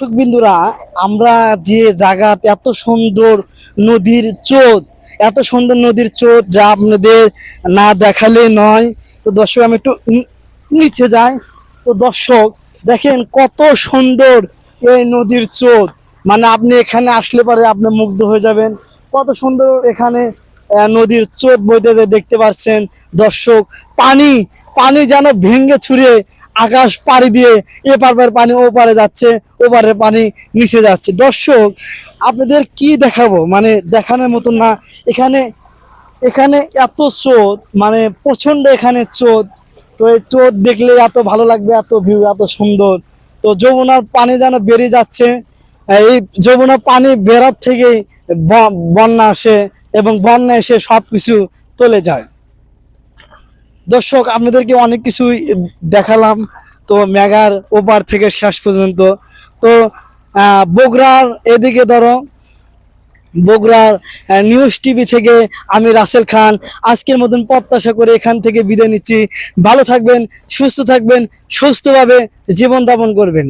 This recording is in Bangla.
দর্শকবিন্দুরা, আমরা যে জায়গাতে এত সুন্দর নদীর স্রোত, এত সুন্দর নদীর স্রোত যা আপনাদের না দেখালে নয়। তো দর্শক, আমি একটু নিচে যাই। তো দর্শক দেখেন কত সুন্দর এই নদীর স্রোত। মানে আপনি এখানে আসলে পরে আপনি মুগ্ধ হয়ে যাবেন। কত সুন্দর এখানে নদীর স্রোত বইতে যায়, দেখতে পাচ্ছেন দর্শক। পানি পানি যেন ভেঙে ছুঁড়ে আকাশ পাড়ি দিয়ে এপার পানি ও পারে যাচ্ছে, ওপারের পানি নিচে যাচ্ছে। দর্শক, আপনাদের কি দেখাবো, মানে দেখানোর মতন না। এখানে এখানে এত স্রোত, মানে প্রচন্ড এখানে স্রোত। তো এই স্রোত দেখলে এত ভালো লাগবে, এত ভিউ এত সুন্দর। তো যমুনার পানি যেন বেরিয়ে যাচ্ছে। এই যমুনার পানি বেরার থেকেই বন্যা আসে, এবং বন্যা এসে সবকিছু চলে যায়। দর্শক, আপনাদেরকে অনেক কিছুই দেখালাম। তো মেঘার ওপার থেকে শেষ পর্যন্ত। তো বগুড়ার এদিকে ধরো, বগুড়ার নিউজ টিভি থেকে আমি রাসেল খান আজকের মতন প্রত্যাশা করে এখান থেকে বিদায় নিচ্ছি। ভালো থাকবেন, সুস্থ থাকবেন, সুস্থভাবে জীবন যাপন করবেন।